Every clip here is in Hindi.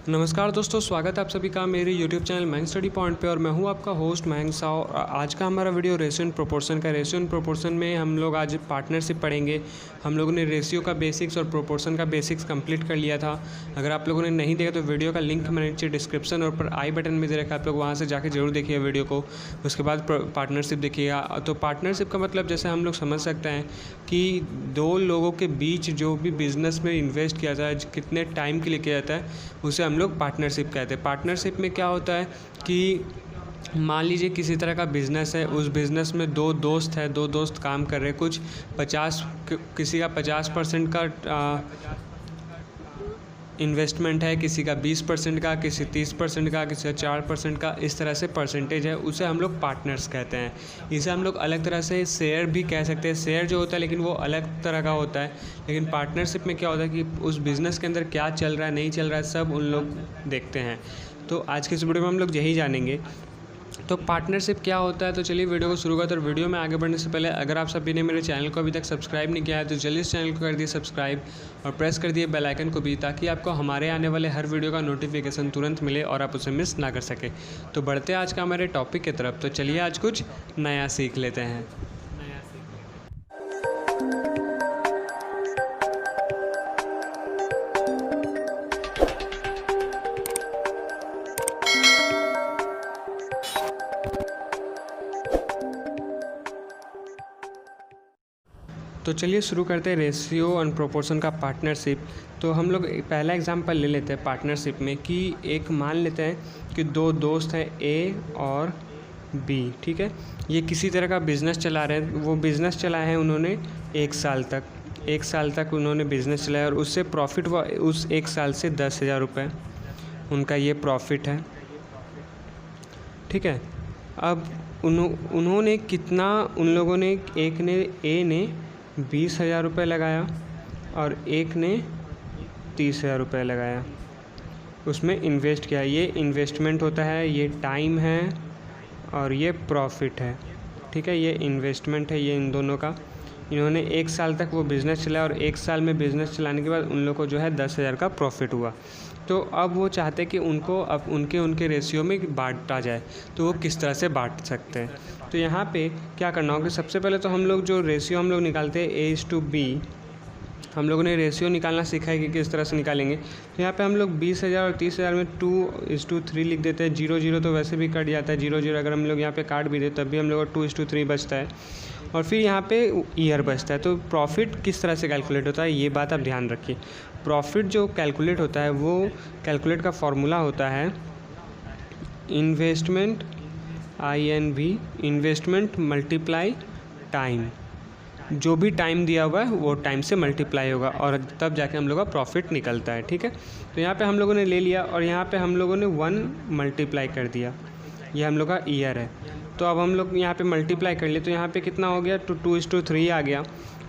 नमस्कार दोस्तों, स्वागत है आप सभी का मेरे YouTube चैनल महंग स्टडी पॉइंट पे। और मैं हूं आपका होस्ट महंग साव। आज का हमारा वीडियो रेशियो एंड प्रोपोर्शन का। रेशियो एंड प्रोपोर्शन में हम लोग आज पार्टनरशिप पढ़ेंगे। हम लोगों ने रेशियो का बेसिक्स और प्रोपोर्शन का बेसिक्स कंप्लीट कर लिया था। अगर आप लोगों ने नहीं देखा तो वीडियो का लिंक मैंने नीचे डिस्क्रिप्शन और ऊपर आई बटन में दे रखा है, आप लोग वहाँ से जाके जरूर देखिए वीडियो को। उसके बाद पार्टनरशिप देखिएगा। तो पार्टनरशिप का मतलब जैसे हम लोग समझ सकते हैं कि दो लोगों के बीच जो भी बिजनेस में इन्वेस्ट किया जाता है, कितने टाइम के लिए किया जाता है, उसे हम लोग पार्टनरशिप कहते हैं। पार्टनरशिप में क्या होता है कि मान लीजिए किसी तरह का बिज़नेस है, उस बिज़नेस में दो दोस्त हैं, दो दोस्त काम कर रहे हैं। कुछ 50 किसी का 50% का इन्वेस्टमेंट है, किसी का 20% का, किसी 30% का, किसी का 4% का, इस तरह से परसेंटेज है। उसे हम लोग पार्टनर्स कहते हैं। इसे हम लोग अलग तरह से शेयर भी कह सकते हैं। शेयर जो होता है लेकिन वो अलग तरह का होता है। लेकिन पार्टनरशिप में क्या होता है कि उस बिज़नेस के अंदर क्या चल रहा है, नहीं चल रहा है, सब उन लोग देखते हैं। तो आज के इस वीडियो में हम लोग यही जानेंगे। तो पार्टनरशिप क्या होता है, तो चलिए वीडियो को शुरू करते हैं। और वीडियो में आगे बढ़ने से पहले अगर आप सभी ने मेरे चैनल को अभी तक सब्सक्राइब नहीं किया है तो जल्दी इस चैनल को कर दिए सब्सक्राइब और प्रेस कर दिए बेल आइकन को भी, ताकि आपको हमारे आने वाले हर वीडियो का नोटिफिकेशन तुरंत मिले और आप उसे मिस ना कर सके। तो बढ़ते हैं आज का हमारे टॉपिक की तरफ। तो चलिए आज कुछ नया सीख लेते हैं। तो चलिए शुरू करते हैं रेशियो एंड प्रोपोर्शन का पार्टनरशिप। तो हम लोग पहला एग्जांपल ले लेते हैं पार्टनरशिप में कि एक मान लेते हैं कि दो दोस्त हैं ए और बी। ठीक है, ये किसी तरह का बिज़नेस चला रहे हैं। वो बिज़नेस चलाए हैं उन्होंने 1 साल तक उन्होंने बिज़नेस चलाया और उससे प्रॉफिट हुआ उस 1 साल से 10,000 रुपये उनका ये प्रॉफिट है। ठीक है, अब उन्होंने कितना, उन लोगों ने, एक ने, ए ने 20,000 रुपये लगाया और एक ने 30,000 रुपये लगाया, उसमें इन्वेस्ट किया। ये इन्वेस्टमेंट होता है, ये टाइम है और ये प्रॉफिट है। ठीक है, ये इन्वेस्टमेंट है ये इन दोनों का। इन्होंने 1 साल तक वो बिज़नेस चलाया और 1 साल में बिज़नेस चलाने के बाद उन लोग को जो है 10,000 का प्रॉफिट हुआ। तो अब वो चाहते हैं कि उनको अब उनके रेशियो में बांटा जाए। तो वो किस तरह से बांट सकते हैं, तो यहाँ पे क्या करना होगा। सबसे पहले तो हम लोग जो रेशियो हम लोग निकालते हैं A/B, हम लोगों ने रेशियो निकालना सीखा है कि किस तरह से निकालेंगे। तो यहाँ पे हम लोग 20,000 और 30,000 में 2:3 लिख देते हैं। 0 तो वैसे भी कट जाता है, 0 अगर हम लोग यहाँ पे काट भी दें तब भी हम लोग 2:3 बचता है। और फिर यहाँ पे ईयर बचता है। तो प्रॉफिट किस तरह से कैलकुलेट होता है, ये बात आप ध्यान रखिए। प्रॉफिट जो कैलकुलेट होता है वो कैलकुलेट का फॉर्मूला होता है investment, INV, investment multiply time. जो भी टाइम दिया हुआ है वो टाइम से मल्टीप्लाई होगा और तब जाके हम लोग का प्रॉफिट निकलता है। ठीक है, तो यहाँ पे हम लोगों ने ले लिया और यहाँ पे हम लोगों ने 1 मल्टीप्लाई कर दिया। ये हम लोग का ईयर है। तो अब हम लोग यहाँ पे मल्टीप्लाई कर लिए तो यहाँ पे कितना हो गया, 2:3 आ गया।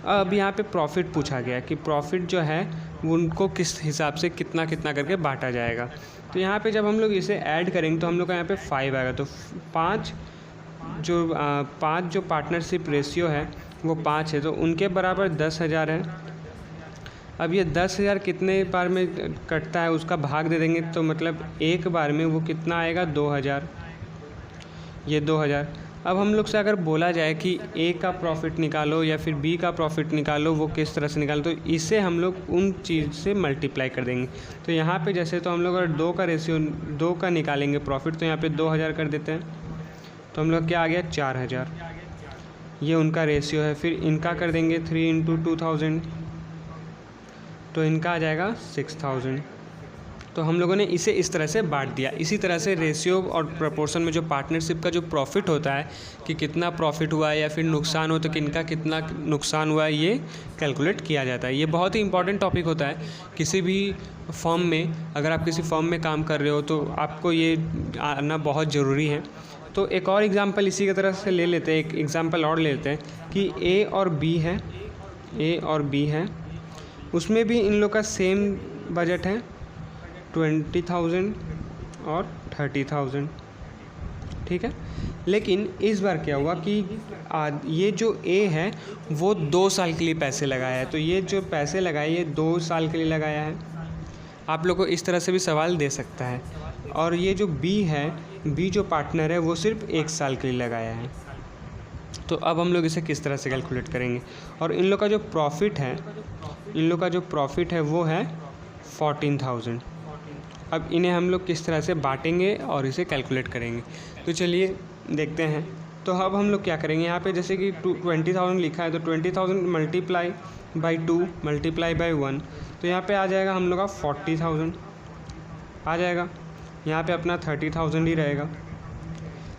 अब यहाँ पे प्रॉफिट पूछा गया कि प्रॉफिट जो है उनको किस हिसाब से कितना कितना करके बांटा जाएगा। तो यहाँ पे जब हम लोग इसे ऐड करेंगे तो हम लोग का यहाँ पे 5 आएगा। तो 5 जो पार्टनरशिप रेशियो है वो 5 है, तो उनके बराबर 10,000 है। अब ये 10,000 कितने बार में कटता है उसका भाग दे देंगे, तो मतलब एक बार में वो कितना आएगा, 2,000। ये 2,000। अब हम लोग से अगर बोला जाए कि ए का प्रॉफिट निकालो या फिर बी का प्रॉफिट निकालो, वो किस तरह से निकालो, तो इसे हम लोग उन चीज़ से मल्टीप्लाई कर देंगे। तो यहाँ पे जैसे तो हम लोग अगर 2 का रेशियो 2 का निकालेंगे प्रॉफिट, तो यहाँ पे 2,000 कर देते हैं। तो हम लोग क्या आ गया, 4,000। ये उनका रेशियो है। फिर इनका कर देंगे 3 × 2,000, तो इनका आ जाएगा 6,000। तो हम लोगों ने इसे इस तरह से बांट दिया। इसी तरह से रेशियो और प्रोपोर्शन में जो पार्टनरशिप का जो प्रॉफिट होता है कि कितना प्रॉफिट हुआ है या फिर नुकसान हो तो किनका कितना नुकसान हुआ है, ये कैलकुलेट किया जाता है। ये बहुत ही इंपॉर्टेंट टॉपिक होता है किसी भी फर्म में। अगर आप किसी फर्म में काम कर रहे हो तो आपको ये आना बहुत ज़रूरी है। तो एक और एग्जांपल इसी की तरह से ले लेते हैं, एक एग्जांपल और ले लेते हैं कि A और B है, उसमें भी इन लोग का सेम बजट है, 20,000 और 30,000। ठीक है, लेकिन इस बार क्या हुआ कि ये जो A है वो 2 साल के लिए पैसे लगाया है। तो ये जो पैसे लगाए ये 2 साल के लिए लगाया है। आप लोग को इस तरह से भी सवाल दे सकता है। और ये जो बी है, बी जो पार्टनर है वो सिर्फ 1 साल के लिए लगाया है। तो अब हम लोग इसे किस तरह से कैलकुलेट करेंगे। और इन लोग का जो प्रॉफिट है वो है 14,000। अब इन्हें हम लोग किस तरह से बांटेंगे और इसे कैलकुलेट करेंगे, तो चलिए देखते हैं। तो अब हम लोग क्या करेंगे, यहाँ पे जैसे कि 20,000 लिखा है तो 20,000 मल्टीप्लाई बाई 2 मल्टीप्लाई बाई 1, तो यहाँ पे आ जाएगा हम लोग का 40,000 आ जाएगा। यहाँ पे अपना 30,000 ही रहेगा।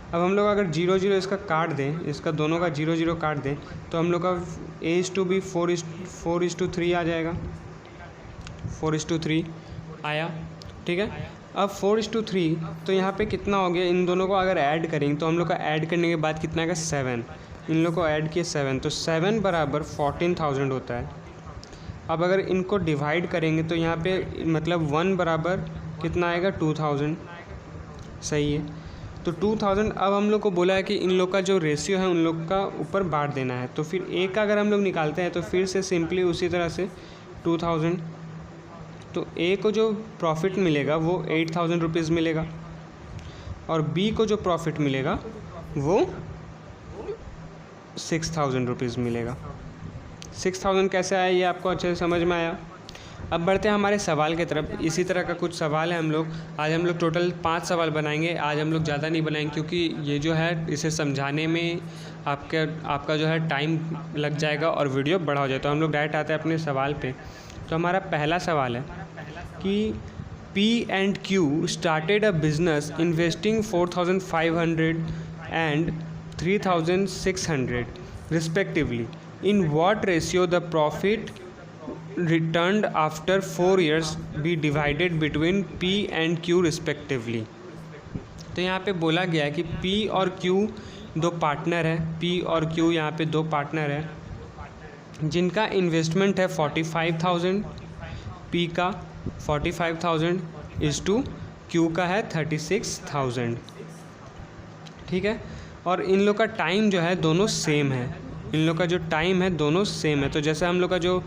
अब हम लोग अगर 0 इसका काट दें, इसका दोनों का 0 काट दें, तो हम लोग का A/B 4:3 आ जाएगा। 4:3 आया, ठीक है। अब 4:3 तो यहाँ पे कितना हो गया, इन दोनों को अगर ऐड करेंगे तो हम लोग का ऐड करने के बाद कितना आएगा 7। इन लोग को ऐड किए 7, तो 7 बराबर 14,000 होता है। अब अगर इनको डिवाइड करेंगे तो यहाँ पे मतलब 1 बराबर कितना आएगा 2,000, सही है। तो 2,000 अब हम लोग को बोला है कि इन लोग का जो रेशियो है उन लोग का ऊपर बांट देना है। तो फिर ए का अगर हम लोग निकालते हैं तो फिर से सिंपली उसी तरह से 2,000, तो ए को जो प्रॉफिट मिलेगा वो 8,000 रुपीज़ मिलेगा और बी को जो प्रॉफिट मिलेगा वो 6,000 रुपीज़ मिलेगा। 6,000 कैसे आया ये आपको अच्छे से समझ में आया। अब बढ़ते हैं हमारे सवाल की तरफ। इसी तरह का कुछ सवाल है आज हम लोग टोटल 5 सवाल बनाएंगे। आज हम लोग ज़्यादा नहीं बनाएंगे क्योंकि ये जो है इसे समझाने में आपका जो है टाइम लग जाएगा और वीडियो बड़ा हो जाए। तो हम लोग डायरेक्ट आते हैं अपने सवाल पे। तो हमारा पहला सवाल है कि P&Q started a business investing 4,500 and 3,600 respectively. In what ratio the profit returned after 4 years be divided between P and Q respectively? तो यहाँ पे बोला गया है कि P और Q दो पार्टनर है। P और Q यहाँ पे दो पार्टनर है जिनका इन्वेस्टमेंट है 45,000, P का 45,000 इस टू Q का है 36,000, ठीक है। और इन लोग का टाइम जो है दोनों सेम है। इन लोग का जो टाइम है दोनों सेम है। तो जैसे हम लोग का जो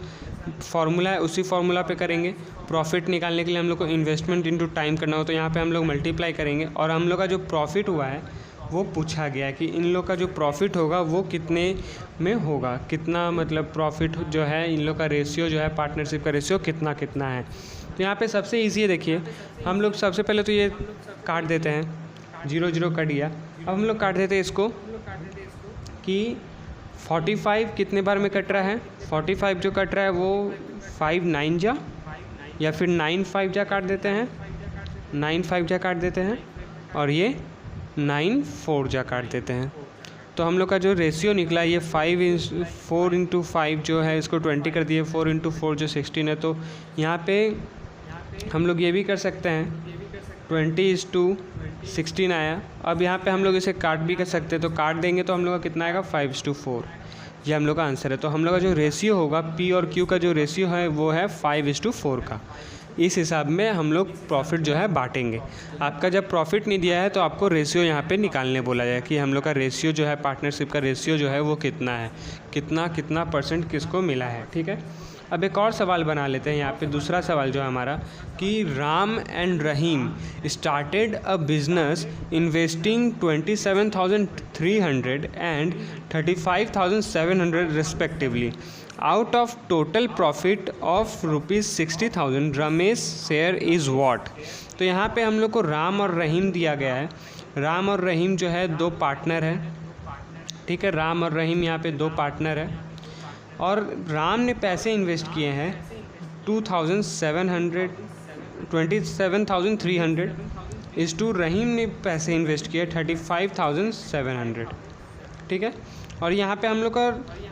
फार्मूला है उसी फार्मूला पे करेंगे। प्रॉफिट निकालने के लिए हम लोग को इन्वेस्टमेंट इनटू टाइम करना हो, तो यहाँ पे हम लोग मल्टीप्लाई करेंगे और हम लोग का जो प्रॉफिट हुआ है वो पूछा गया है कि इन लोग का जो प्रॉफिट होगा वो कितने में होगा, कितना मतलब प्रॉफिट जो है इन लोग का रेशियो जो है पार्टनरशिप का रेशियो कितना कितना है। तो यहाँ पे सबसे ईजी है, देखिए हम लोग सबसे पहले तो ये काट देते हैं, 0 कट गया। अब हम लोग काट देते हैं इसको कि 45 कितने बार में कट रहा है। 45 जो कट रहा है वो 5 9 जा या फिर 9 5 जा काट देते हैं, 9 5 जा काट देते हैं और ये 9 4 जा काट देते हैं। तो हम लोग का जो रेशियो निकला ये 4 × 5 जो है इसको 20 कर दिए, 4 × 4 जो 16 है। तो यहाँ पे हम लोग ये भी कर सकते हैं 20:16 आया। अब यहाँ पे हम लोग इसे काट भी कर सकते हैं, तो काट देंगे तो हम लोग का कितना आएगा 5:4। ये हम लोग का आंसर है। तो हम लोग का जो रेशियो होगा P और Q का जो रेशियो है वो है 5:4 का। इस हिसाब में हम लोग प्रॉफिट जो है बांटेंगे। आपका जब प्रॉफिट नहीं दिया है तो आपको रेशियो यहाँ पे निकालने बोला जाए कि हम लोग का रेशियो जो है पार्टनरशिप का रेशियो जो है वो कितना है, कितना % किसको मिला है, ठीक है। अब एक और सवाल बना लेते हैं यहाँ पे। दूसरा सवाल जो है हमारा कि Ram and Rahim started a business investing 27,300 and 35,700 respectively. Out of total profit of ₹60,000, Ramesh share is what. तो यहाँ पे हम लोग को राम और रहीम दिया गया है। राम और रहीम जो है दो पार्टनर है, ठीक है। राम और रहीम यहाँ पे दो पार्टनर है और राम ने पैसे इन्वेस्ट किए हैं 27,300 इस टू रहीम ने पैसे इन्वेस्ट किए 35,700, ठीक है। और यहाँ पे हम लोग का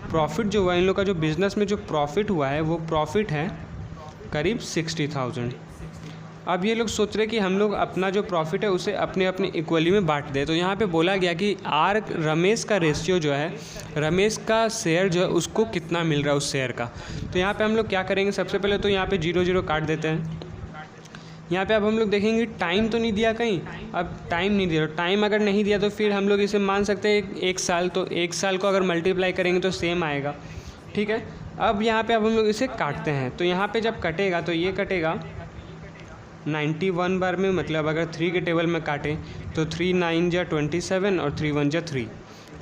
प्रॉफिट जो हुआ, इन लोग का जो बिज़नेस में जो प्रॉफिट हुआ है वो प्रॉफिट है करीब 60,000। अब ये लोग सोच रहे कि हम लोग अपना जो प्रॉफिट है उसे अपने अपने इक्वली में बांट दें। तो यहाँ पे बोला गया कि रमेश का रेशियो जो है, रमेश का शेयर जो है उसको कितना मिल रहा है उस शेयर का। तो यहाँ पे हम लोग क्या करेंगे, सबसे पहले तो यहाँ पे 0 काट देते हैं। यहाँ पे अब हम लोग देखेंगे टाइम तो नहीं दिया कहीं, अब टाइम नहीं दिया। टाइम अगर नहीं दिया तो फिर हम लोग इसे मान सकते हैं 1 साल। तो 1 साल को अगर मल्टीप्लाई करेंगे तो सेम आएगा, ठीक है। अब यहाँ पे अब हम लोग इसे काटते हैं। तो यहाँ पे जब कटेगा तो ये कटेगा 91 बार में, मतलब अगर 3 के टेबल में काटें तो 3 9 जा 27 और 3 1 जा 3,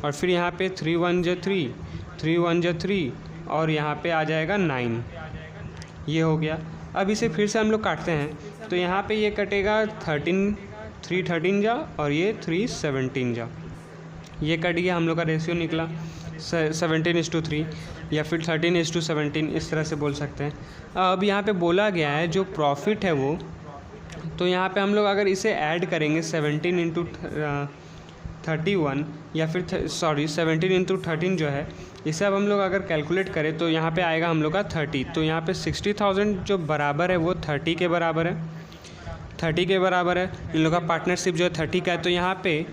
और फिर यहाँ पे 3 1 जा 3, 3 1 जा 3 और यहाँ पे आ जाएगा 9। ये हो गया। अब इसे फिर से हम लोग काटते हैं तो यहाँ पे ये कटेगा 3 13 जा और ये 3 17 जा। ये कट गया, हम लोग का रेशियो निकला 17:3 या फिर 13:17, इस तरह से बोल सकते हैं। अब यहाँ पे बोला गया है जो प्रॉफिट है वो, तो यहाँ पे हम लोग अगर इसे ऐड करेंगे 17 × 31 या फिर 17 × 13 जो है, इसे अब हम लोग अगर कैलकुलेट करें तो यहाँ पे आएगा हम लोग का 30। तो यहाँ पे 60,000 जो बराबर है वो 30 के बराबर है, 30 के बराबर है। इन लोग का पार्टनरशिप जो है 30 का है, तो यहाँ पे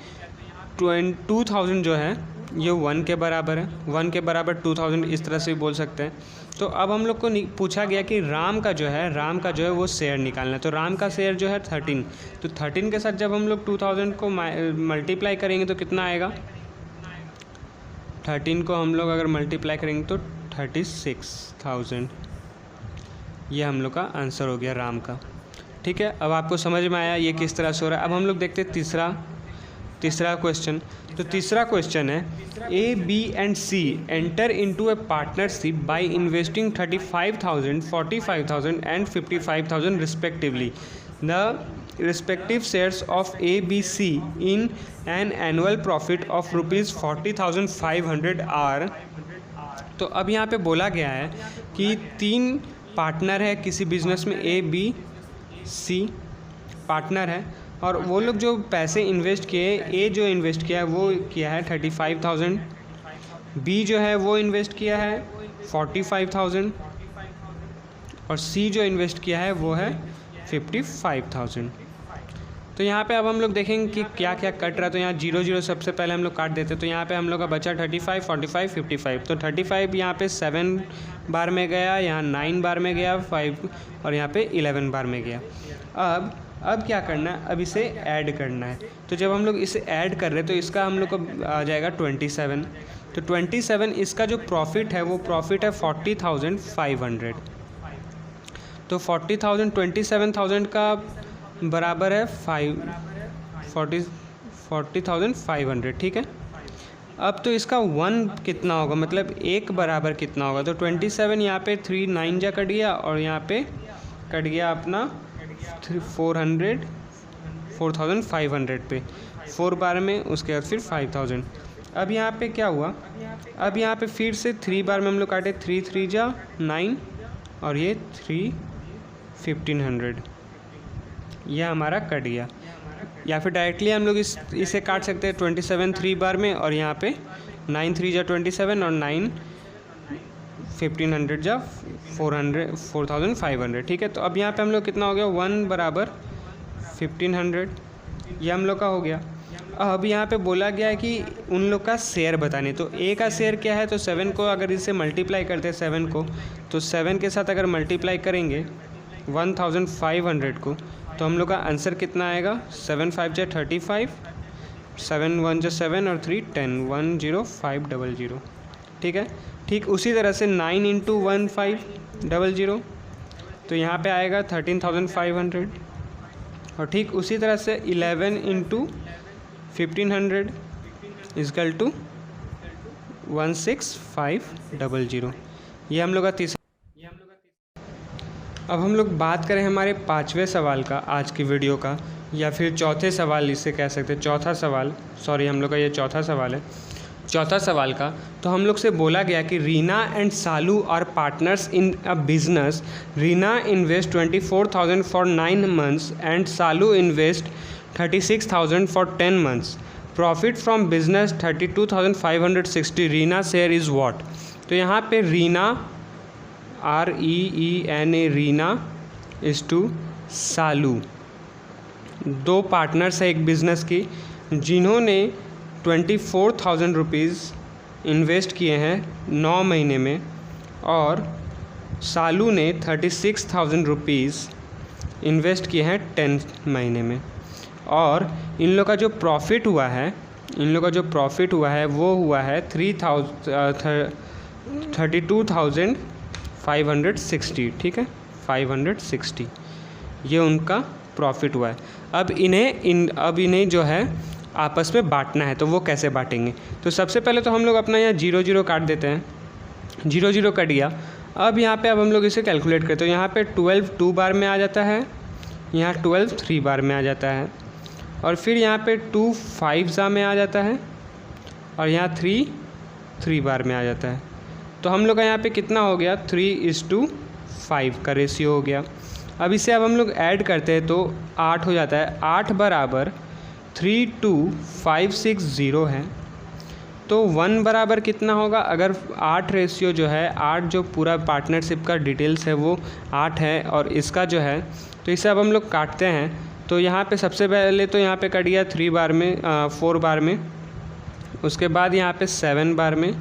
2000 जो है ये 1 के बराबर है, 1 के बराबर 2000, इस तरह से भी बोल सकते हैं। तो अब हम लोग को पूछा गया कि राम का जो है वो शेयर निकालना है। तो राम का शेयर जो है 13, तो 13 के साथ जब हम लोग 2000 को मल्टीप्लाई करेंगे तो कितना आएगा, 13 को हम लोग अगर मल्टीप्लाई करेंगे तो 36,000। ये हम लोग का आंसर हो गया राम का। ठीक है, अब आपको समझ में आया ये किस तरह से हो रहा है। अब हम लोग देखते हैं तीसरा क्वेश्चन। तो तीसरा क्वेश्चन है A, B and C enter into a partnership by investing 35,000, 45,000 and 55,000 respectively. The respective shares of A, B, C in an annual profit of ₹40,500 are। तो अब यहाँ पे बोला गया है कि 3 पार्टनर है किसी बिजनेस में, A, B, C पार्टनर है, और वो लोग जो पैसे इन्वेस्ट किए, ए जो इन्वेस्ट किया है वो किया है 35,000, बी जो है वो इन्वेस्ट किया है 45,000 और सी जो इन्वेस्ट किया है वो है 55,000। तो यहाँ पे अब हम लोग देखेंगे कि क्या क्या कट रहा है। तो यहाँ 0 सबसे पहले हम लोग काट देते हैं। तो यहाँ पे हम लोग का बचा 35, 45, 55। तो 35 यहाँ पे 7 बार में गया, यहाँ 9 बार में गया, 5 और यहाँ पे 11 बार में गया। अब क्या करना है, अब इसे ऐड करना है। तो जब हम लोग इसे ऐड कर रहे हैं तो इसका हम लोग को आ जाएगा 27। तो 27 इसका जो प्रॉफिट है वो प्रॉफिट है 40,500। तो 40,000 27,000 का बराबर है 40,500। ठीक है, अब तो इसका 1 कितना होगा, मतलब 1 बराबर कितना होगा। तो 27 यहाँ पे 3 9 जा कट गया और यहाँ पे कट गया अपना 4,500 पे 4 बार में, उसके बाद फिर 5,000। अब यहाँ पे क्या हुआ, अब यहाँ पे फिर से 3 बार में हम लोग काटे, 3 3 जा 9 और ये 3 1500, यह हमारा कट गया। या फिर डायरेक्टली हम लोग इसे काट सकते हैं 27 3 बार में, और यहाँ पे 9 3 जा 27 और 9 1500 जा 4,500। ठीक है, तो अब यहाँ पे हम लोग कितना हो गया, 1 बराबर 1500, ये हम लोग का हो गया। अब यहाँ पे बोला गया है कि उन लोग का शेयर बताने। तो ए का शेयर क्या है, तो 7 को अगर इसे मल्टीप्लाई करते हैं 7 को, तो 7 के साथ अगर मल्टीप्लाई करेंगे 1,500 को, तो हम लोग का आंसर कितना आएगा, 7 5 जा 35, 7 1 जा 7 और 3 10, 10500। ठीक है, ठीक उसी तरह से 9 × 1500, तो यहाँ पे आएगा 13,500। और ठीक उसी तरह से 11 × 1500 इक्वल टू 16500। ये हम लोग का तीसरा। अब हम लोग बात करें हमारे 5वें सवाल का आज की वीडियो का, या फिर चौथे सवाल इसे कह सकते हैं, चौथा सवाल, सॉरी हम लोग का ये चौथा सवाल है। चौथा सवाल का तो हम लोग से बोला गया कि Reena and Salu are partners in a business. Reena invest 24,000 for 9 months and Salu invest 36,000 for 10 months। Profit from business 32,560। Reena share is what. तो यहाँ पे Reena REENA Reena is to Salu, 2 partners है एक बिज़नेस की, जिन्होंने 24,000 रुपीज़ इन्वेस्ट किए हैं 9 महीने में, और सालू ने 36,000 रुपीज़ इन्वेस्ट किए हैं 10 महीने में। और इन लोग का जो प्रॉफिट हुआ है वो हुआ है 32,560। ठीक है, 560। ये उनका प्रॉफिट हुआ है। अब इन्हें जो है आपस में बांटना है, तो वो कैसे बांटेंगे? तो सबसे पहले तो हम लोग अपना यहाँ 0 काट देते हैं, 0 कट गया। अब यहाँ पे हम लोग इसे कैलकुलेट करते हैं। यहाँ पे 12 2 बार में आ जाता है, यहाँ 12 3 बार में आ जाता है, और फिर यहाँ पे 2 5 में आ जाता है, और यहाँ 3 बार में आ जाता है। तो हम लोग का यहाँ पे कितना हो गया, 3:5 का रेशियो हो गया। अब इसे अब हम लोग ऐड करते हैं तो 8 हो जाता है। 8 बराबर 32560 है। तो 1 बराबर कितना होगा? अगर 8 रेशियो जो है, 8 जो पूरा पार्टनरशिप का डिटेल्स है वो 8 है, और इसका जो है, तो इसे अब हम लोग काटते हैं। तो यहाँ पे सबसे पहले तो यहाँ पे कट गया 4 बार में, उसके बाद यहाँ पे 7 बार में,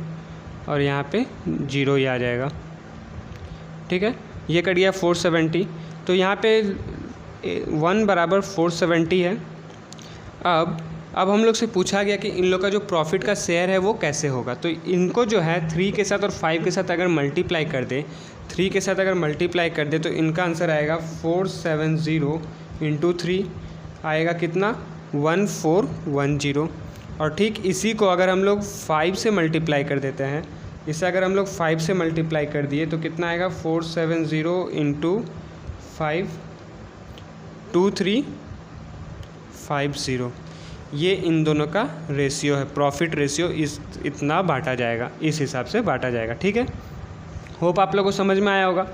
और यहाँ पे 0 ही आ जाएगा। ठीक है, ये कट गया 470। तो यहाँ पे 1 बराबर 470 है। अब हम लोग से पूछा गया कि इन लोग का जो प्रॉफिट का शेयर है वो कैसे होगा। तो इनको जो है 3 के साथ और 5 के साथ अगर मल्टीप्लाई कर दे, 3 के साथ अगर मल्टीप्लाई कर दे तो इनका आंसर आएगा 470 × 3 आएगा कितना, 1410। और ठीक इसी को अगर हम लोग 5 से मल्टीप्लाई कर देते हैं, इसे अगर हम लोग 5 से मल्टीप्लाई कर दिए तो कितना आएगा, 470 × 5 2350। ये इन दोनों का रेशियो है, प्रॉफिट रेशियो इतना बांटा जाएगा, इस हिसाब से बांटा जाएगा। ठीक है, होप आप लोगों को समझ में आया होगा।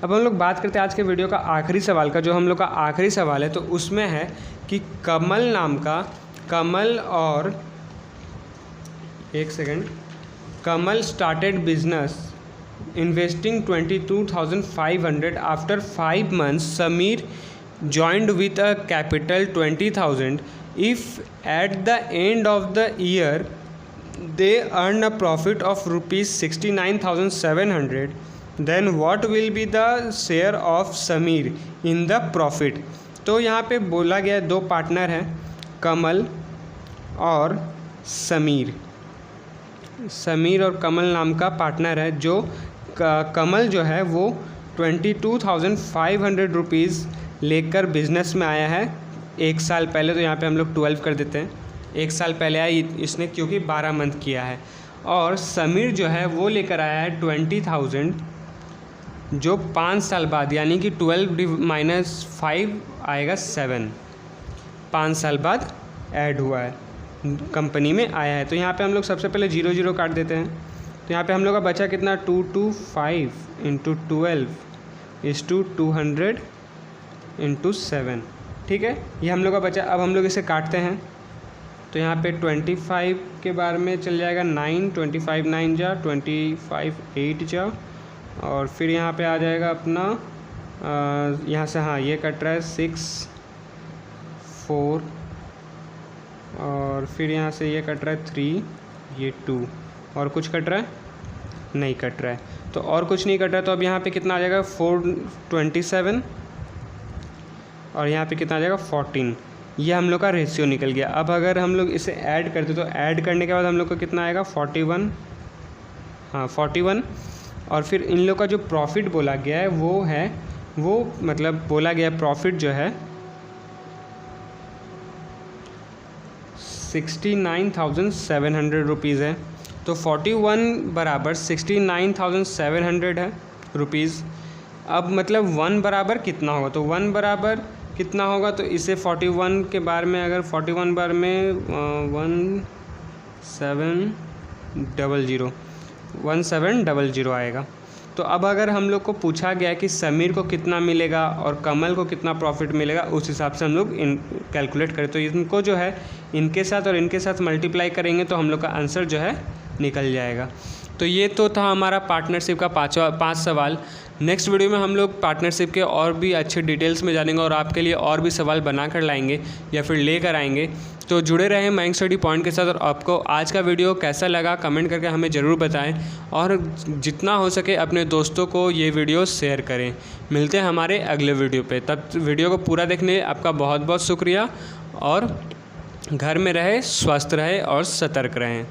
अब हम लोग बात करते हैं आज के वीडियो का आखिरी सवाल का। जो हम लोग का आखिरी सवाल है तो उसमें है कि कमल नाम का, कमल और Kamal started business investing 22,500 after 5 months Sameer joined with a capital 20,000. If at the end of the year they earn a profit of rupees 69,700, then what will be the share of Sameer in the profit? तो यहाँ पे बोला गया 2 पार्टनर हैं, कमल और समीर। समीर और कमल नाम का पार्टनर है। जो कमल जो है वो 22,500 रुपीज़ लेकर बिज़नेस में आया है 1 साल पहले। तो यहाँ पे हम लोग 12 कर देते हैं, 1 साल पहले आया इसने, क्योंकि 12 मंथ किया है। और समीर जो है वो लेकर आया है 20,000, जो 5 साल बाद, यानी कि 12 - 5 आएगा 7, 5 साल बाद ऐड हुआ है, कंपनी में आया है। तो यहाँ पे हम लोग सबसे पहले 0 काट देते हैं। तो यहाँ पे हम लोग का बचा कितना, 225 × 12 = 200 × 7। ठीक है, ये हम लोग का बचा। अब हम लोग इसे काटते हैं। तो यहाँ पे 25 के बार में चल जाएगा 9, 25 9 जा, 25 8 जा, और फिर यहाँ पे आ जाएगा अपना यहाँ से, हाँ ये कट रहा है 6 4, और फिर यहाँ से ये कट रहा है 3, ये 2, और कुछ कट रहा है नहीं कट रहा है। तो और कुछ नहीं कट रहा है। तो अब यहाँ पे कितना आ जाएगा, 427, और यहाँ पे कितना आ जाएगा 14। ये हम लोग का रेशियो निकल गया। अब अगर हम लोग इसे ऐड करते तो ऐड करने के बाद हम लोग को कितना आएगा, 41, हाँ 41। और फिर इन लोग का जो प्रॉफिट बोला गया है वो मतलब बोला गया प्रॉफिट जो है 69,700 रुपीज़ है। तो 41 बराबर 69,700 है रुपीज़। अब मतलब 1 बराबर कितना होगा, तो 1 बराबर कितना होगा, तो इसे 41 के बार में, अगर 41 बार में 1700 आएगा। तो अब अगर हम लोग को पूछा गया कि समीर को कितना मिलेगा और कमल को कितना प्रॉफिट मिलेगा, उस हिसाब से हम लोग कैलकुलेट करें। तो इनको जो है इनके साथ और इनके साथ मल्टीप्लाई करेंगे तो हम लोग का आंसर जो है निकल जाएगा। तो ये तो था हमारा पार्टनरशिप का 5 सवाल। नेक्स्ट वीडियो में हम लोग पार्टनरशिप के और भी अच्छे डिटेल्स में जानेंगे और आपके लिए और भी सवाल बना कर लाएंगे या फिर लेकर आएंगे। तो जुड़े रहें मयंक स्टडी पॉइंट के साथ। और आपको आज का वीडियो कैसा लगा कमेंट करके हमें ज़रूर बताएं, और जितना हो सके अपने दोस्तों को ये वीडियो शेयर करें। मिलते हैं हमारे अगले वीडियो पे, तब वीडियो को पूरा देखने आपका बहुत बहुत शुक्रिया। और घर में रहे, स्वस्थ रहे और सतर्क रहें।